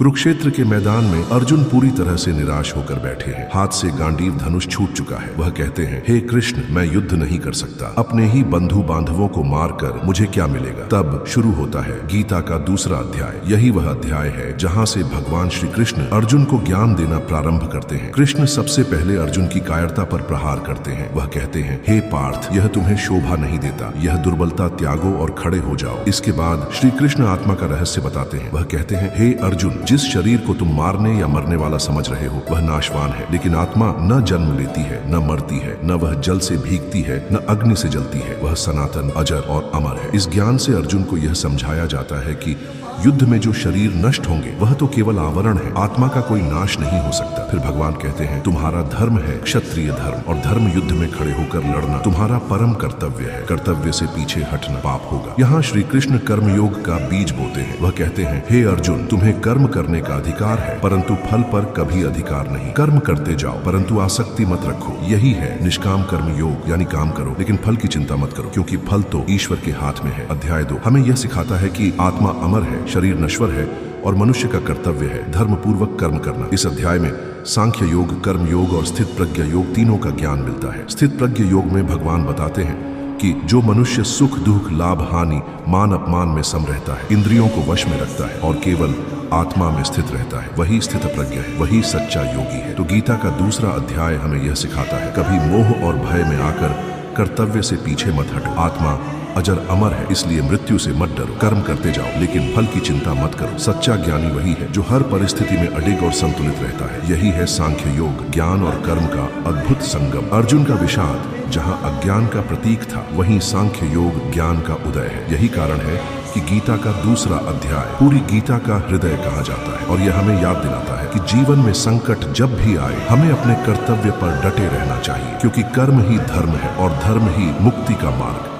कुरुक्षेत्र के मैदान में अर्जुन पूरी तरह से निराश होकर बैठे हैं। हाथ से गांडीव धनुष छूट चुका है। वह कहते हैं, हे कृष्ण, मैं युद्ध नहीं कर सकता। अपने ही बंधु बांधवों को मारकर मुझे क्या मिलेगा। तब शुरू होता है गीता का दूसरा अध्याय। यही वह अध्याय है जहाँ से भगवान श्री कृष्ण अर्जुन को ज्ञान देना प्रारंभ करते हैं। कृष्ण सबसे पहले अर्जुन की कायरता पर प्रहार करते हैं। वह कहते हैं, हे पार्थ, यह तुम्हें शोभा नहीं देता। यह दुर्बलता त्यागो और खड़े हो जाओ। इसके बाद श्री कृष्ण आत्मा का रहस्य बताते हैं। वह कहते हैं, हे अर्जुन, जिस शरीर को तुम मारने या मरने वाला समझ रहे हो वह नाशवान है, लेकिन आत्मा न जन्म लेती है, न मरती है, न वह जल से भीगती है, न अग्नि से जलती है। वह सनातन, अजर और अमर है। इस ज्ञान से अर्जुन को यह समझाया जाता है कि युद्ध में जो शरीर नष्ट होंगे वह तो केवल आवरण है, आत्मा का कोई नाश नहीं हो सकता। फिर भगवान कहते हैं, तुम्हारा धर्म है क्षत्रिय धर्म, और धर्म युद्ध में खड़े होकर लड़ना तुम्हारा परम कर्तव्य है। कर्तव्य से पीछे हटना पाप होगा। यहाँ श्री कृष्ण कर्मयोग का बीज बोते हैं। वह कहते हैं, हे अर्जुन, तुम्हें कर्म करने का अधिकार है, परंतु फल पर कभी अधिकार नहीं। कर्म करते जाओ, परंतु आसक्ति मत रखो। यही है निष्काम कर्म योग, यानी काम करो लेकिन फल की चिंता मत करो, क्योंकि फल तो ईश्वर के हाथ में है। अध्याय 2 हमें यह सिखाता है कि आत्मा अमर है, शरीर नश्वर है और मनुष्य का कर्तव्य है धर्म पूर्वक कर्म करना। इस अध्याय में सांख्य योग, कर्म योग और स्थित प्रज्ञ योग तीनों का ज्ञान मिलता है। स्थित प्रज्ञ योग में भगवान बताते हैं कि जो मनुष्य सुख दुख लाभ हानि मान अपमान में सम रहता है, इंद्रियों को वश में रखता है और केवल आत्मा में स्थित रहता है, वही स्थित प्रज्ञ है, वही सच्चा योगी है। तो गीता का दूसरा अध्याय हमें यह सिखाता है, कभी मोह और भय में आकर कर्तव्य से पीछे मत हटो। आत्मा अजर अमर है, इसलिए मृत्यु से मत डरो। कर्म करते जाओ लेकिन फल की चिंता मत करो। सच्चा ज्ञानी वही है जो हर परिस्थिति में अडिग और संतुलित रहता है। यही है सांख्य योग, ज्ञान और कर्म का अद्भुत संगम। अर्जुन का विषाद जहाँ अज्ञान का प्रतीक था, वहीं सांख्य योग ज्ञान का उदय है। यही कारण है कि गीता का दूसरा अध्याय पूरी गीता का हृदय कहा जाता है। और यह हमें याद दिलाता है कि जीवन में संकट जब भी आए हमें अपने कर्तव्य पर डटे रहना चाहिए, क्योंकि कर्म ही धर्म है और धर्म ही मुक्ति का मार्ग।